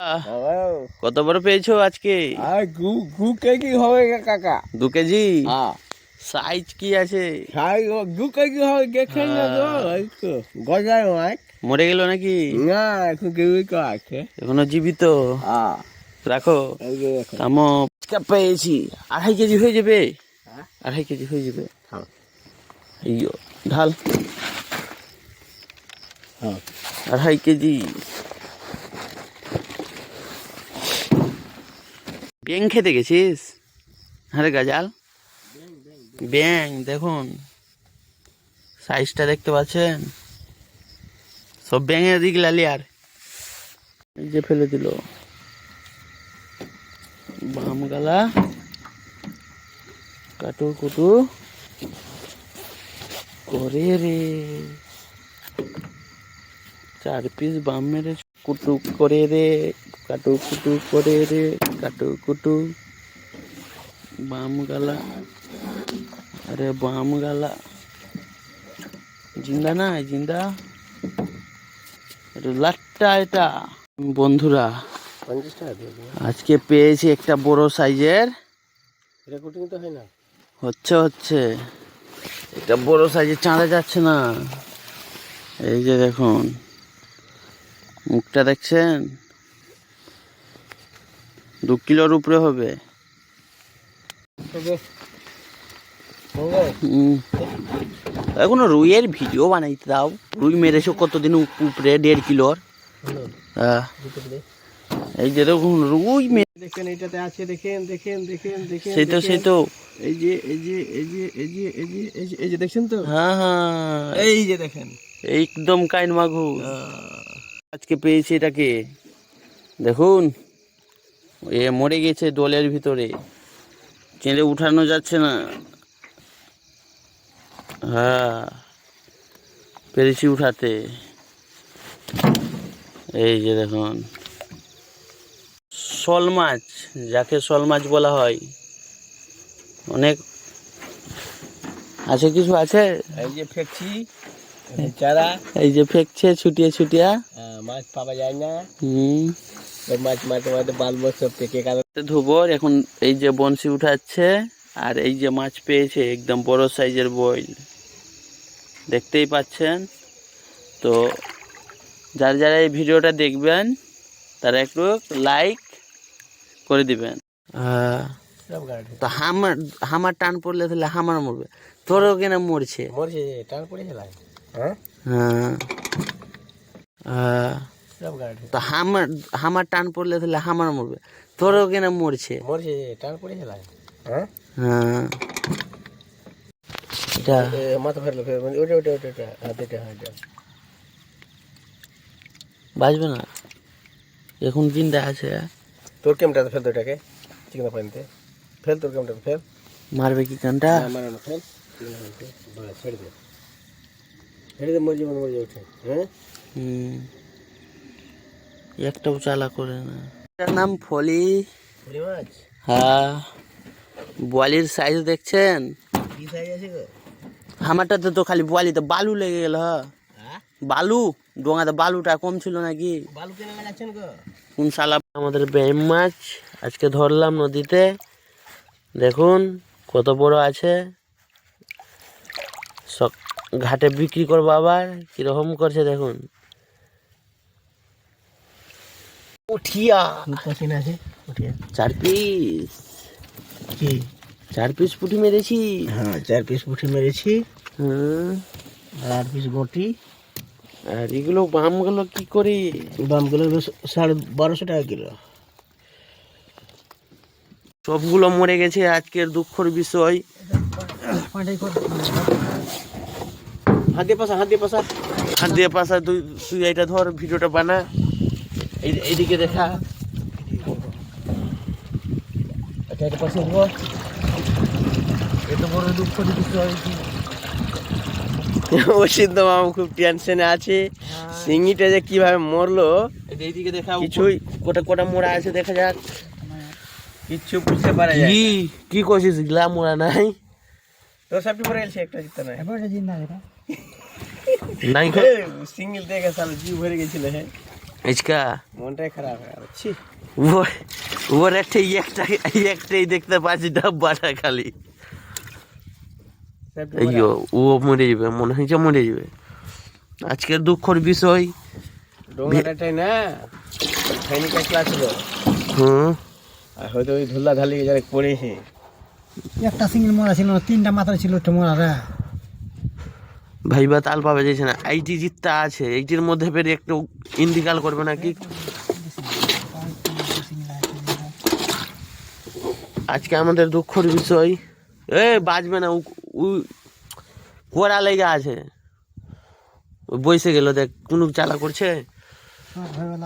কত বড় পেয়েছো আজকে? আর দু কেজি হবে কাকা। 2 কেজি? হ্যাঁ সাইজ কি আছে? 2 কেজি হবে, দেখেন না তো, এই তো গজার মাছ। মরে গেল নাকি? না, এখন জীবিত আছে। এখনো জীবিত? হ্যাঁ, রাখো। এই যে দেখেন। থামো। পেয়েছি 2.5 কেজি হয়ে যাবে। হ্যাঁ? 2.5 কেজি হয়ে যাবে। হ্যাঁ। এইও ঢাল। হ্যাঁ। 2.5 কেজি। ব্যাং খেতে গেছিস? আরে গাজাল, ব্যাং দেখুন, সাইজটা দেখতে পাচ্ছেন? সব ব্যাঙের দিক লালি। আর এই যে ফেলে দিল বাম গালা, কাটু কুটু করে রে। 4 পিস বাম মেরে কুটু করে রে, কাটু কুটু করে রে, কাটু কুটু বাম গালা। আরে বাম গালা জিন্দা না, জিন্দা লাট্টা এটা। বন্ধুরা, 50 টাকা দিয়ে দিন। আজকে পেয়েছি একটা বড় সাইজের। এটা কুটিং তো হয় না। হচ্ছে এটা বড় সাইজের, চাঁদা যাচ্ছে না। এই যে দেখুন, মুখটা দেখছেন? 2 কিলোর উপরে হবে। এখনো রুইয়ের ভিডিও বানাইতে দাও। রুই মেরেছো কতদিন উপরে, 1.5 কিলোর। এই যে দেখুন রুই দেখেন, এটাতে আছে, দেখেন দেখেন দেখেন দেখেন। সেই তো এই যে এই যে এই যে এই যে এই যে এই যে এই যে দেখছেন তো? হ্যাঁ হ্যাঁ, এই যে দেখেন, একদম কাইন মাগুর। আজকে পেয়েছি এটাকে, দেখুন এ মরে গেছে দলের ভিতরে, চেলে উঠানো যাচ্ছে না। হ্যাঁ, পেরেছি উঠাতে। এই যে দেখুন, শোল মাছ, যাকে শোল মাছ বলা হয়। অনেক আছে, কিছু আছে। এই যে ফেকছি চারা, এই যে ফেকছে ছুটিয়ে ছুটিয়া। মাছ পাওয়া যায় না। মাছ মাঝে মাঝে বালবো সব থেকে ধুবর এখন। এই যে বনশি উঠাচ্ছে, আর এই যে মাছ পেয়েছে একদম বড় সাইজের বইল, দেখতেই পাচ্ছেন। তো যারা যারা এই ভিডিওটা দেখবেন তারা একটু লাইক করে দিবেন। তো হামার টান পড়লে তাহলে হামার মরবে, তোরও কেন মরছে? মরছে, টান পড়ে গেল। হ্যাঁ হ্যাঁ, তো হামার টান পড়লে তাহলে হামার মরবে, তোরও কেন মরছে? মরছে, টান পড়ে গেল। হ্যাঁ, এটা মাথা ফেললো, ওটা ওটা ওটা ওটা হাতেটা হাতে বাঁচবে না, এখন জিন্দা আছে। তোর কেমটাতে ফেল, তো এটাকে চিকেন পানিতে ফেল, তোর কেমটাতে ফেল। মারবে কি কানটা? মারানো ফেল, চিকেন পানিতে ছেড়ে দে, ছেড়ে দে, মরে যাবে, মরে যাবে। হ্যাঁ, একটাও চালা করে না। এটার নাম ফলি। ফলি মাছ? হ্যাঁ, বোয়ালির সাইজ দেখছেন? কি সাইজ আছে গো? আমারটাতে তো খালি বোয়ালিতে বালু লেগে গেল। হ্যাঁ, বালু, ডোঙাতে বালুটা কম ছিল নাকি? বালু কেন লাগাচ্ছেন গো? কোন শালা আমাদের ব্যাম মাছ আজকে ধরলাম নদীতে। দেখুন কত বড় আছে। ঘাটে বিক্রি করবো, আবার কিরকম করছে দেখুন। উঠিয়া 4 পিস, কি 4 পিস পুঁটি মেরেছি। হ্যাঁ, 4 পিস পুঁটি মেরেছি। আর 8 পিস গটি। আর এগুলো বামগুলো কি করি? দামগুলো 1250 টাকা কিলো। সবগুলো মরে গেছে, আজকের দুঃখের বিষয়। হাত দিয়ে পাশা, হাত দিয়ে পাশা, হাত দিয়ে পাশা। তুই এইটা ধর, ভিডিওটা বানা, এইদিকে দেখা। এটা পাশে দেবো। এত বড় দুঃখের বিষয়। অসিদ্ধ মামা খুব টেনশনে আছে। সিঙ্গিটা যে কিভাবে মরলো, এইদিকে দেখা, কিছুই কোটা কোটা মোড়া আছে, দেখা যাক। কিচ্ছু বুঝতে পারা যায় না। কি করছিস? গ্লা মোড়া নাই তোর সাপটি পরে গেছে, একটা জিততে নাই। নাই সিঙ্গেল দেখে সালে জিভ ভরে গেছিল। হ্যাঁ, আজকা মনটাই খারাপ হয়ে গেল ছি ওর একটাই দেখতে পাচ্ছি ডাব্বাটা খালি এই ও মরে যাবে মনে হয়েছে মরে যাবে আজকের দুঃখের বিষয় ডোঙাটাই না ফেনি কাটলা ছিল হুম আর হয়তো ওই ধুলা ধালি যারা পড়েছে একটা সিঙ্গেল মরা ছিল না, 3টা মাথা ছিল একটা মরা রে। ভাইবা তাল পাবে যাচ্ছে না এইটি জিতটা আছে এইটির মধ্যে ফের একটু ইন্দিকাল করবে নাকি আজকে আমাদের দুঃখের বিষয় বাজবে না কোরা লেগে আছে বসে গেল দেখ কোনো চালা করছে সব হয়ে গেল।